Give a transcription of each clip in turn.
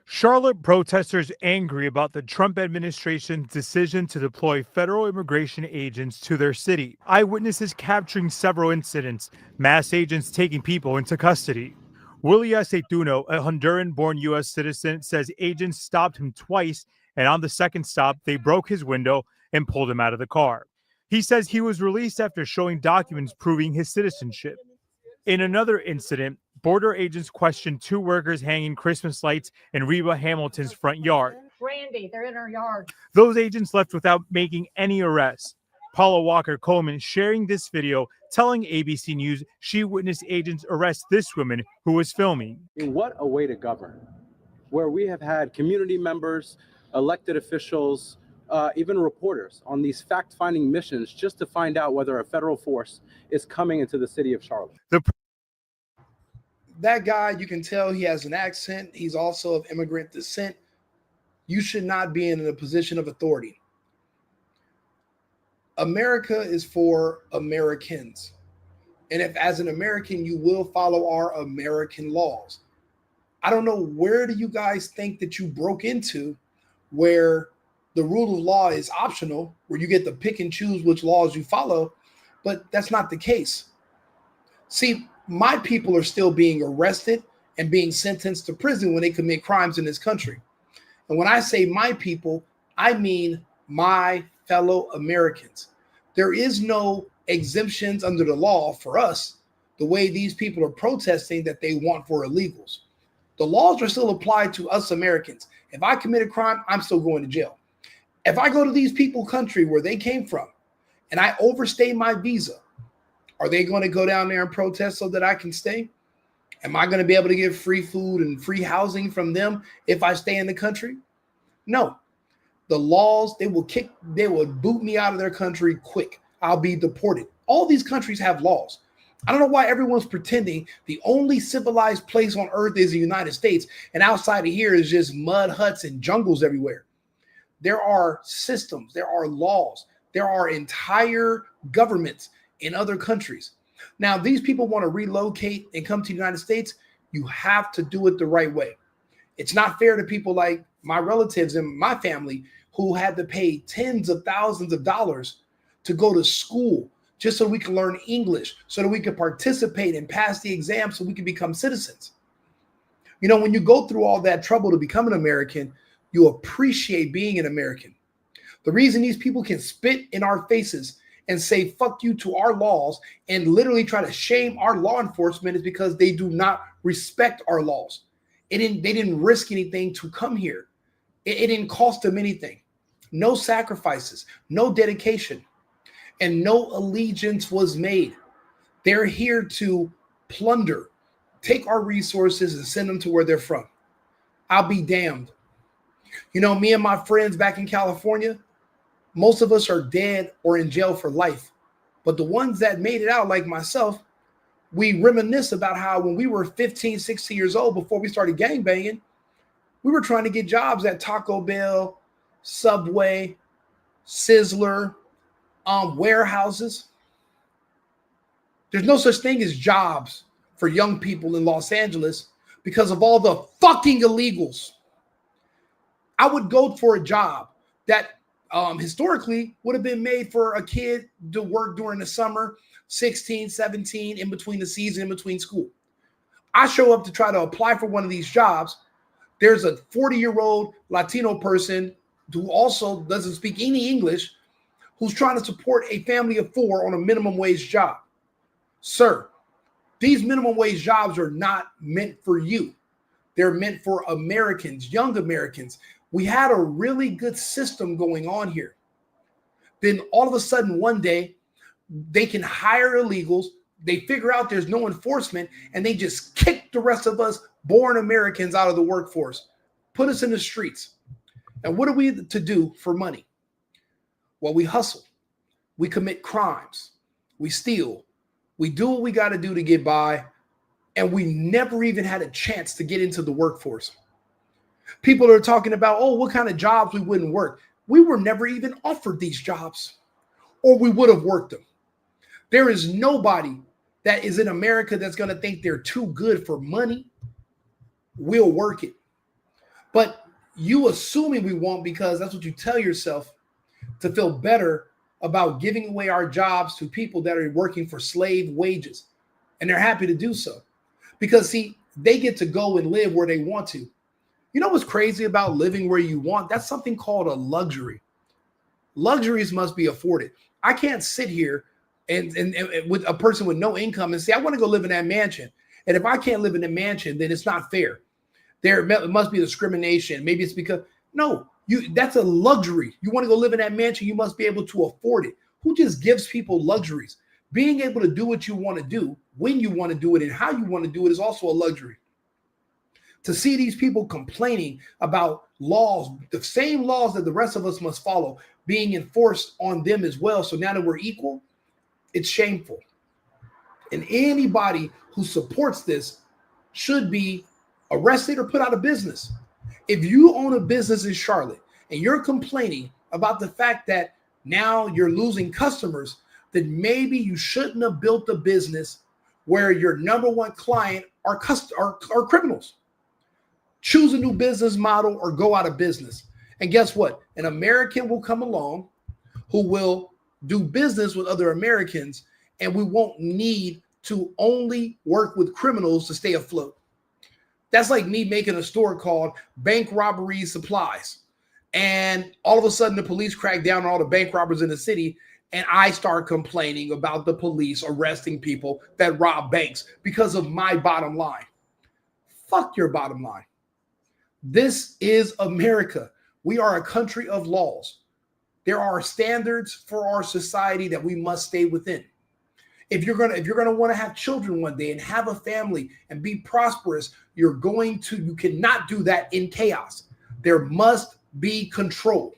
Charlotte protesters angry about the Trump administration's decision to deploy federal immigration agents to their city. Eyewitnesses capturing several incidents, mass agents taking people into custody. Willie Aceituno, a Honduran-born U.S. citizen, says agents stopped him twice, and on the second stop, they broke his window and pulled him out of the car. He says he was released after showing documents proving his citizenship. In another incident, border agents questioned two workers hanging Christmas lights in Reba Hamilton's front yard. Randy, they're in our yard. Those agents left without making any arrests. Paula Walker Coleman sharing this video, telling ABC News she witnessed agents arrest this woman who was filming. What a way to govern, where we have had community members, elected officials, even reporters on these fact-finding missions just to find out whether a federal force is coming into the city of Charlotte. That guy, you can tell he has an accent. He's also of immigrant descent. You should not be in a position of authority. America is for Americans. And if as an American, you will follow our American laws. I don't know, where do you guys think that you broke into where the rule of law is optional, where you get to pick and choose which laws you follow, but that's not the case. See, my people are still being arrested and being sentenced to prison when they commit crimes in this country. And when I say my people, I mean my fellow Americans. There is no exemptions under the law for us, the way these people are protesting that they want for illegals. The laws are still applied to us Americans. If I commit a crime, I'm still going to jail. If I go to these people's country where they came from and I overstay my visa, are they going to go down there and protest so that I can stay? Am I going to be able to get free food and free housing from them if I stay in the country? No. The laws, they will boot me out of their country quick. I'll be deported. All these countries have laws. I don't know why everyone's pretending the only civilized place on earth is the United States, and outside of here is just mud huts and jungles everywhere. There are systems, there are laws, there are entire governments in other countries. Now, these people want to relocate and come to the United States. You have to do it the right way. It's not fair to people like my relatives and my family who had to pay tens of thousands of dollars to go to school just so we can learn English, so that we can participate and pass the exam so we can become citizens. You know, when you go through all that trouble to become an American, you appreciate being an American. The reason these people can spit in our faces and say fuck you to our laws and literally try to shame our law enforcement is because they do not respect our laws. They didn't risk anything to come here. It didn't cost them anything. No sacrifices, no dedication, and no allegiance was made. They're here to plunder, take our resources and send them to where they're from. I'll be damned. You know, me and my friends back in California, most of us are dead or in jail for life. But the ones that made it out, like myself, we reminisce about how when we were 15, 16 years old, before we started gangbanging, we were trying to get jobs at Taco Bell, Subway, Sizzler, warehouses. There's no such thing as jobs for young people in Los Angeles because of all the fucking illegals. I would go for a job that historically would have been made for a kid to work during the summer, 16, 17, in between the season, in between school. I show up to try to apply for one of these jobs. There's a 40-year-old Latino person who also doesn't speak any English, who's trying to support a family of 4 on a minimum wage job. Sir, these minimum wage jobs are not meant for you. They're meant for Americans, young Americans. We had a really good system going on here. Then all of a sudden, one day, they can hire illegals. They figure out there's no enforcement, and they just kick the rest of us born Americans out of the workforce, put us in the streets. And what are we to do for money? Well, we hustle. We commit crimes. We steal. We do what we got to do to get by, and we never even had a chance to get into the workforce. People are talking about, oh, what kind of jobs we wouldn't work. We were never even offered these jobs, or we would have worked them. There is nobody that is in America that's going to think they're too good for money. We'll work it. But you assuming we won't because that's what you tell yourself to feel better about giving away our jobs to people that are working for slave wages. And they're happy to do so because, see, they get to go and live where they want to. You know what's crazy about living where you want? That's something called a luxury. Luxuries must be afforded. I can't sit here and with a person with no income and say, I want to go live in that mansion. And if I can't live in a mansion, then it's not fair. There must be discrimination. Maybe it's because, no, that's a luxury. You want to go live in that mansion, you must be able to afford it. Who just gives people luxuries? Being able to do what you want to do, when you want to do it, and how you want to do it is also a luxury. To see these people complaining about laws, the same laws that the rest of us must follow, being enforced on them as well. So now that we're equal, it's shameful. And anybody who supports this should be arrested or put out of business. If you own a business in Charlotte and you're complaining about the fact that now you're losing customers, then maybe you shouldn't have built a business where your number one client are criminals. Choose a new business model or go out of business. And guess what? An American will come along who will do business with other Americans, and we won't need to only work with criminals to stay afloat. That's like me making a store called Bank Robbery Supplies. And all of a sudden the police crack down on all the bank robbers in the city, and I start complaining about the police arresting people that rob banks because of my bottom line. Fuck your bottom line. This is America. We are a country of laws. There are standards for our society that we must stay within. If you're gonna want to have children one day and have a family and be prosperous, you cannot do that in chaos. There must be control.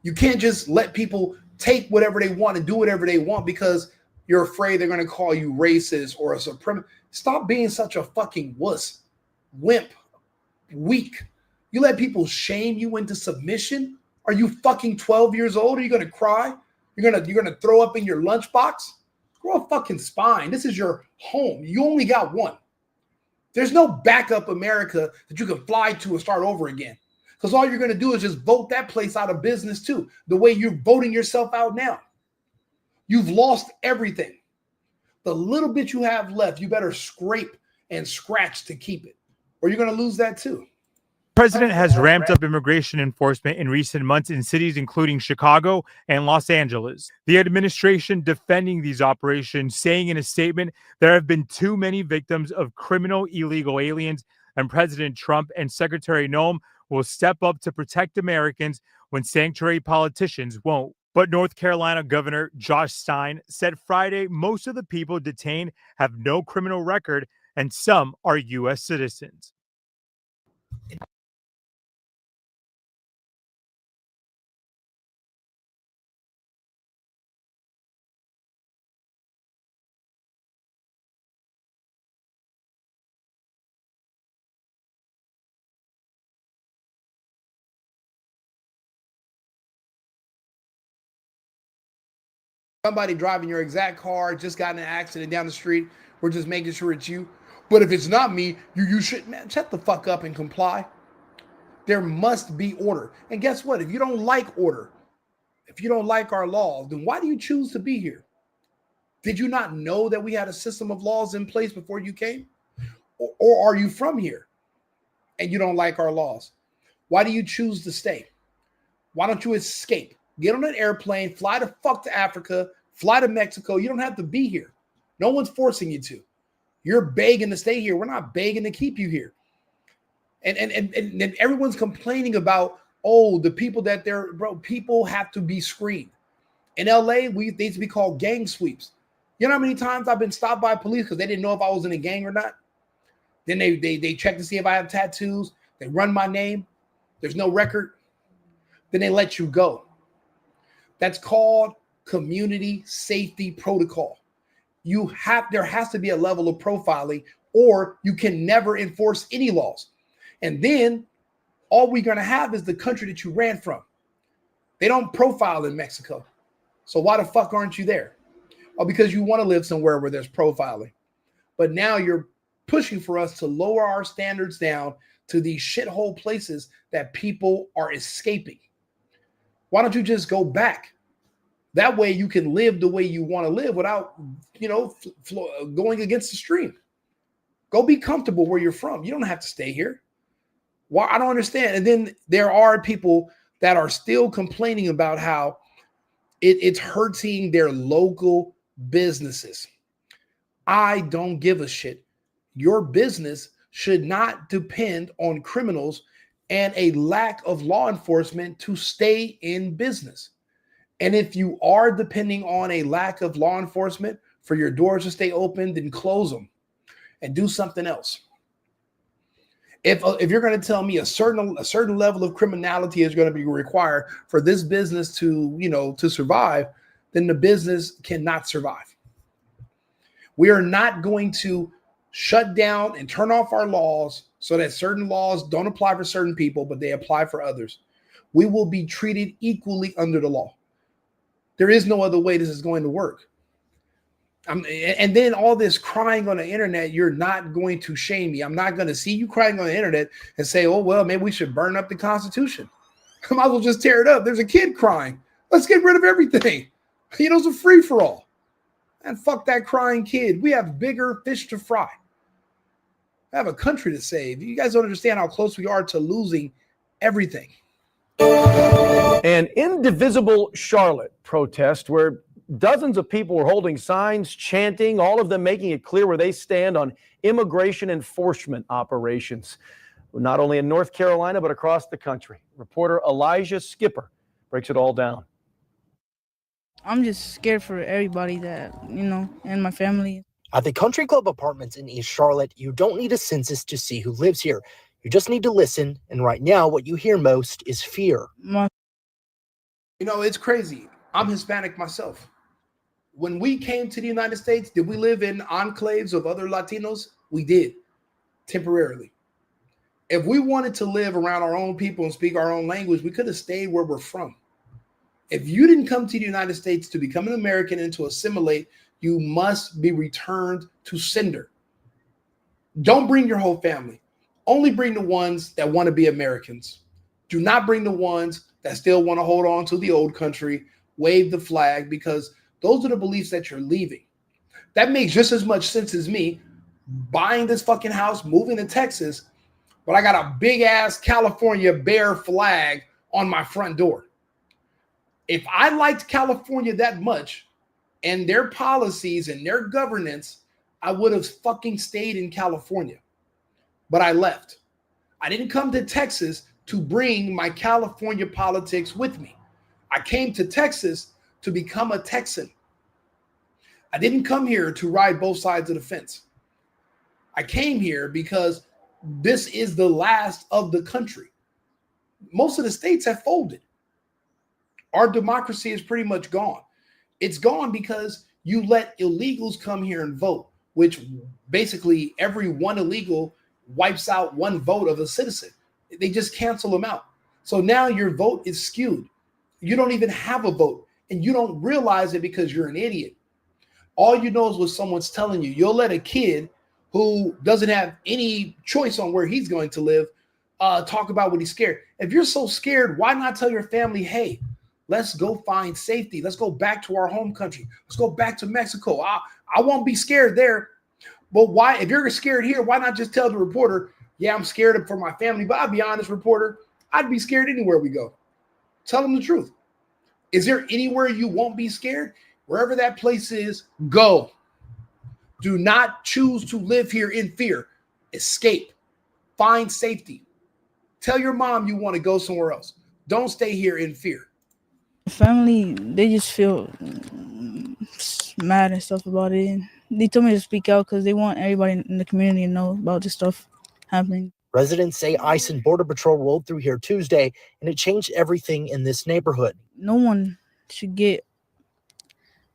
You can't just let people take whatever they want and do whatever they want because you're afraid they're going to call you racist or a supremacist. Stop being such a fucking wuss, wimp, weak. You let people shame you into submission? Are you fucking 12 years old? Are you going to cry? You're gonna throw up in your lunchbox? Grow a fucking spine. This is your home. You only got one. There's no backup America that you can fly to and start over again. Because all you're gonna do is just vote that place out of business too. The way you're voting yourself out now. You've lost everything. The little bit you have left, you better scrape and scratch to keep it, or you're gonna lose that too. The president has ramped up immigration enforcement in recent months in cities including Chicago and Los Angeles. The administration defending these operations, saying in a statement, there have been too many victims of criminal illegal aliens, and President Trump and Secretary Noem will step up to protect Americans when sanctuary politicians won't. But North Carolina Governor Josh Stein said Friday most of the people detained have no criminal record and some are U.S. citizens. Somebody driving your exact car, just got in an accident down the street. We're just making sure it's you. But if it's not me, you should, man, shut the fuck up and comply. There must be order. And guess what? If you don't like order, if you don't like our laws, then why do you choose to be here? Did you not know that we had a system of laws in place before you came? Or are you from here and you don't like our laws? Why do you choose to stay? Why don't you escape? Get on an airplane, fly the fuck to Africa, fly to Mexico. You don't have to be here. No one's forcing you to. You're begging to stay here. We're not begging to keep you here. And everyone's complaining about, oh, the people that they're, bro, people have to be screened. In LA, they used to be called gang sweeps. You know how many times I've been stopped by police because they didn't know if I was in a gang or not? Then they check to see if I have tattoos. They run my name. There's no record. Then they let you go. That's called community safety protocol. There has to be a level of profiling, or you can never enforce any laws. And then all we're going to have is the country that you ran from. They don't profile in Mexico. So why the fuck aren't you there? Oh, because you want to live somewhere where there's profiling. But now you're pushing for us to lower our standards down to these shithole places that people are escaping? Why don't you just go back? That way you can live the way you want to live without, going against the stream. Go be comfortable where you're from. You don't have to stay here. Why? I don't understand. And then there are people that are still complaining about how it's hurting their local businesses. I don't give a shit. Your business should not depend on criminals and a lack of law enforcement to stay in business. And if you are depending on a lack of law enforcement for your doors to stay open, then close them and do something else. If you're going to tell me a certain level of criminality is going to be required for this business to survive, then the business cannot survive. We are not going to shut down and turn off our laws so that certain laws don't apply for certain people, but they apply for others. We will be treated equally under the law. There is no other way this is going to work. And then all this crying on the internet, you're not going to shame me. I'm not going to see you crying on the internet and say, oh, well, maybe we should burn up the Constitution. I might as well just tear it up. There's a kid crying. Let's get rid of everything. It's a free-for-all. And fuck that crying kid. We have bigger fish to fry. I have a country to save. You guys don't understand how close we are to losing everything. An indivisible Charlotte protest where dozens of people were holding signs, chanting, all of them making it clear where they stand on immigration enforcement operations, not only in North Carolina, but across the country. Reporter Elijah Skipper breaks it all down. I'm just scared for everybody that, and my family. At the Country Club Apartments in East Charlotte, you don't need a census to see who lives here. You just need to listen, and right now what you hear most is fear. It's crazy. I'm Hispanic myself. When we came to the United States, did we live in enclaves of other Latinos? We did, temporarily. If we wanted to live around our own people and speak our own language, we could have stayed where we're from. If you didn't come to the United States to become an American and to assimilate, you must be returned to sender. Don't bring your whole family. Only bring the ones that want to be Americans. Do not bring the ones that still want to hold on to the old country, wave the flag, because those are the beliefs that you're leaving. That makes just as much sense as me buying this fucking house, moving to Texas, but I got a big ass California bear flag on my front door. If I liked California that much and their policies and their governance, I would have fucking stayed in California. But I left. I didn't come to Texas to bring my California politics with me. I came to Texas to become a Texan. I didn't come here to ride both sides of the fence. I came here because this is the last of the country. Most of the states have folded. Our democracy is pretty much gone. It's gone because you let illegals come here and vote, which basically every one illegal wipes out one vote of a citizen. They just cancel them out. So now your vote is skewed. You don't even have a vote, and you don't realize it because you're an idiot. All you know is what someone's telling you. You'll let a kid who doesn't have any choice on where he's going to live talk about what he's scared. If you're so scared, why not tell your family, hey, let's go find safety. Let's go back to our home country. Let's go back to Mexico. I won't be scared there. But why, if you're scared here, why not just tell the reporter, yeah, I'm scared for my family, but I'll be honest, reporter, I'd be scared anywhere we go. Tell them the truth. Is there anywhere you won't be scared? Wherever that place is, go. Do not choose to live here in fear. Escape. Find safety. Tell your mom you want to go somewhere else. Don't stay here in fear. Family, they just feel mad and stuff about it. And they told me to speak out because they want everybody in the community to know about this stuff happening. Residents say ICE and Border Patrol rolled through here Tuesday, and it changed everything in this neighborhood. No one should get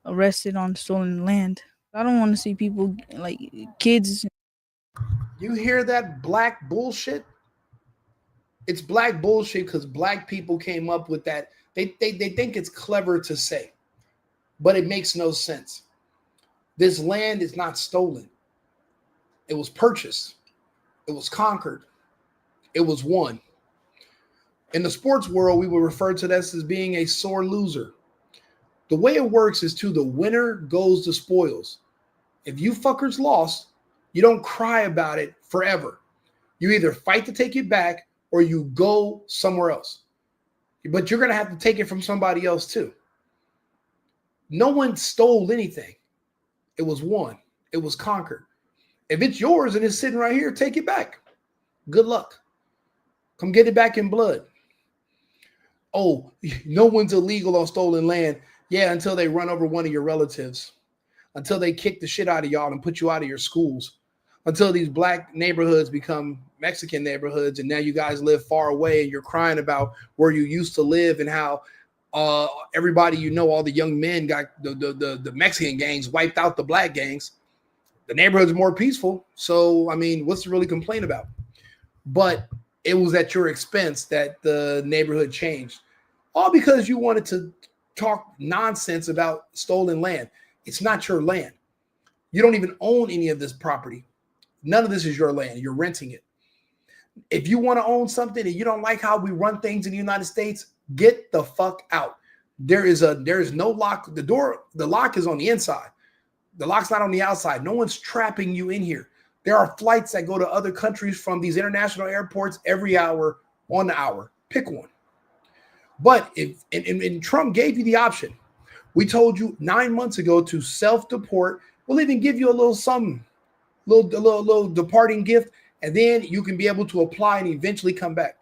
arrested on stolen land. I don't want to see people, like kids. You hear that black bullshit? It's black bullshit because black people came up with that. They think it's clever to say, but it makes no sense. This land is not stolen. It was purchased. It was conquered. It was won. In the sports world, we would refer to this as being a sore loser. The way it works is the winner goes the spoils. If you fuckers lost, you don't cry about it forever. You either fight to take it back or you go somewhere else. But you're going to have to take it from somebody else too. No one stole anything. It was won. It was conquered. If it's yours and it's sitting right here, take it back. Good luck. Come get it back in blood. Oh, no one's illegal on stolen land. Yeah, until they run over one of your relatives, until they kick the shit out of y'all and put you out of your schools, until these black neighborhoods become Mexican neighborhoods, and now you guys live far away and you're crying about where you used to live and how everybody, you know, all the young men got the Mexican gangs wiped out the black gangs. The neighborhood's more peaceful. So, I mean, what's to really complain about? But it was at your expense that the neighborhood changed. All because you wanted to talk nonsense about stolen land. It's not your land. You don't even own any of this property. None of this is your land. You're renting it. If you want to own something and you don't like how we run things in the United States, get the fuck out. There is no lock. The lock is on the inside. The lock's not on the outside. No one's trapping you in here. There are flights that go to other countries from these international airports every hour on the hour. Pick one. But if and Trump gave you the option, we told you 9 months ago to self-deport. We'll even give you a little something, little departing gift, and then you can be able to apply and eventually come back.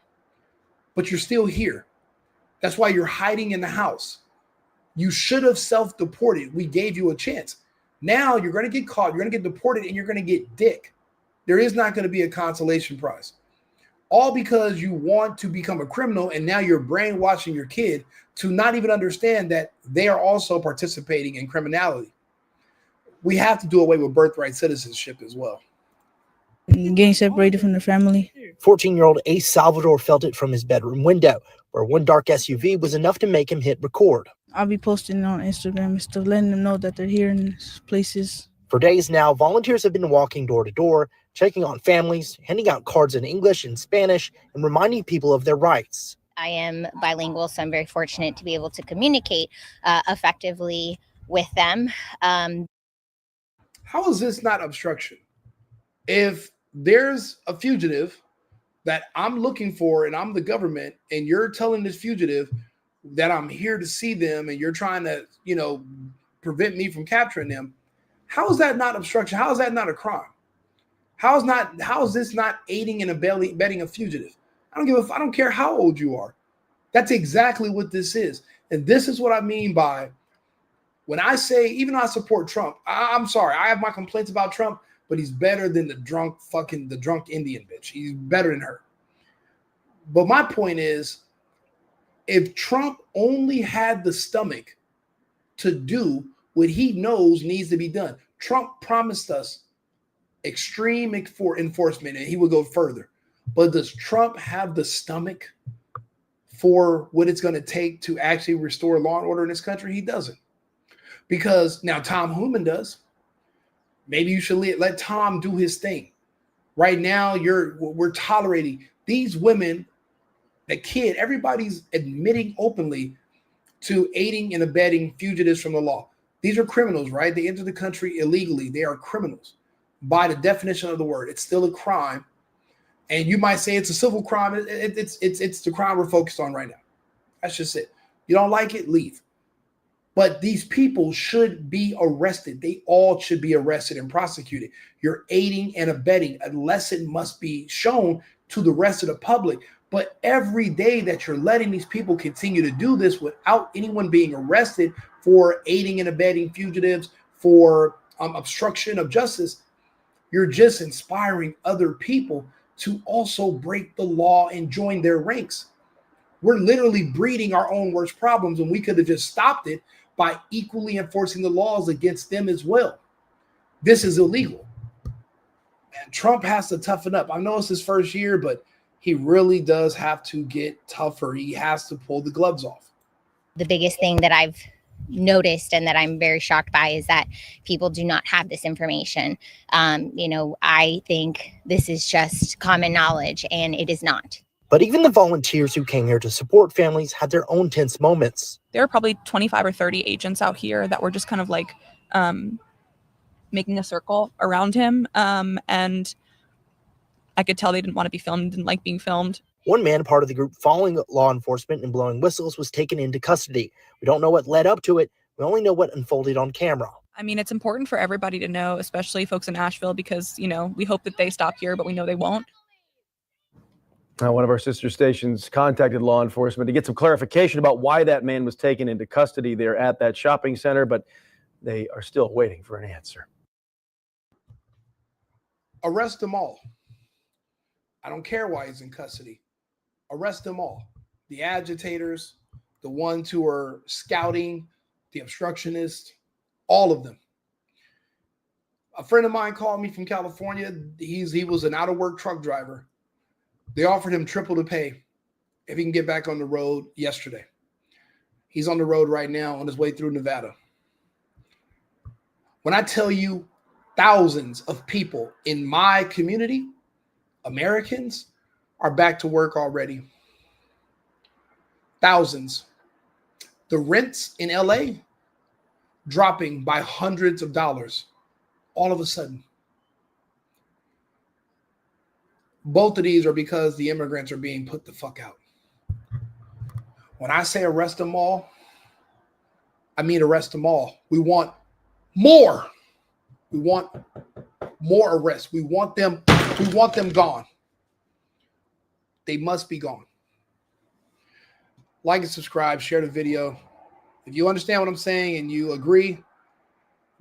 But you're still here. That's why you're hiding in the house. You should have self-deported. We gave you a chance. Now you're going to get caught. You're going to get deported, and you're going to get dick. There is not going to be a consolation prize. All because you want to become a criminal, and now you're brainwashing your kid to not even understand that they are also participating in criminality. We have to do away with birthright citizenship as well. Getting separated from the family. 14-year-old Ace Salvador felt it from his bedroom window, where one dark SUV was enough to make him hit record. I'll be posting on Instagram and stuff, letting them know that they're here in places. For days now, volunteers have been walking door to door, checking on families, handing out cards in English and Spanish, and reminding people of their rights. I am bilingual, so I'm very fortunate to be able to communicate effectively with them. How is this not obstruction? If there's a fugitive that I'm looking for and I'm the government, and you're telling this fugitive that I'm here to see them and you're trying to, prevent me from capturing them, how is that not obstruction? How is that not a crime? How is this not aiding and abetting a fugitive? I don't care how old you are. That's exactly what this is. And this is what I mean by when I say, even though I support Trump, I'm sorry, I have my complaints about Trump, but he's better than the drunk Indian bitch. He's better than her. But my point is, if Trump only had the stomach to do what he knows needs to be done, Trump promised us extreme enforcement, and he would go further. But does Trump have the stomach for what it's going to take to actually restore law and order in this country? He doesn't. Because now Tom Hooman does. Maybe you should let Tom do his thing. Right now, we're tolerating these women, the kid, everybody's admitting openly to aiding and abetting fugitives from the law. These are criminals, right? They enter the country illegally. They are criminals by the definition of the word. It's still a crime. And you might say it's a civil crime. It's the crime we're focused on right now. That's just it. You don't like it, leave. But these people should be arrested. They all should be arrested and prosecuted. You're aiding and abetting. A lesson must be shown to the rest of the public. But every day that you're letting these people continue to do this without anyone being arrested for aiding and abetting fugitives, for obstruction of justice, you're just inspiring other people to also break the law and join their ranks. We're literally breeding our own worst problems, and we could have just stopped it by equally enforcing the laws against them as well. This is illegal. And Trump has to toughen up. I know it's his first year, but he really does have to get tougher. He has to pull the gloves off. The biggest thing that I've noticed and that I'm very shocked by is that people do not have this information. I think this is just common knowledge, and it is not. But even the volunteers who came here to support families had their own tense moments. There were probably 25 or 30 agents out here that were just kind of like making a circle around him. And I could tell they didn't want to be filmed, didn't like being filmed. One man, part of the group following law enforcement and blowing whistles, was taken into custody. We don't know what led up to it. We only know what unfolded on camera. I mean, it's important for everybody to know, especially folks in Asheville, because, we hope that they stop here, but we know they won't. One of our sister stations contacted law enforcement to get some clarification about why that man was taken into custody there at that shopping center, but they are still waiting for an answer. Arrest them all. I don't care why he's in custody. Arrest them all. The agitators, the ones who are scouting, the obstructionists, all of them. A friend of mine called me from California. He was an out-of-work truck driver. They offered him triple the pay if he can get back on the road yesterday. He's on the road right now on his way through Nevada. When I tell you thousands of people in my community, Americans, are back to work already. Thousands. The rents in LA dropping by hundreds of dollars all of a sudden. Both of these are because the immigrants are being put the fuck out. When I say arrest them all, I mean arrest them all. We want more. We want more arrests. We want them gone. They must be gone. Like and subscribe, share the video. If you understand what I'm saying and you agree,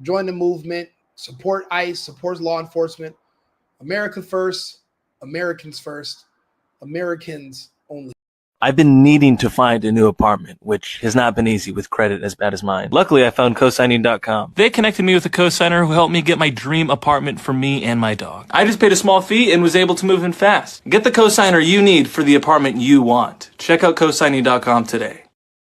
join the movement, support ICE, support law enforcement. America first. Americans first, Americans only. I've been needing to find a new apartment, which has not been easy with credit as bad as mine. Luckily, I found cosigning.com. They connected me with a cosigner who helped me get my dream apartment for me and my dog. I just paid a small fee and was able to move in fast. Get the cosigner you need for the apartment you want. Check out cosigning.com today.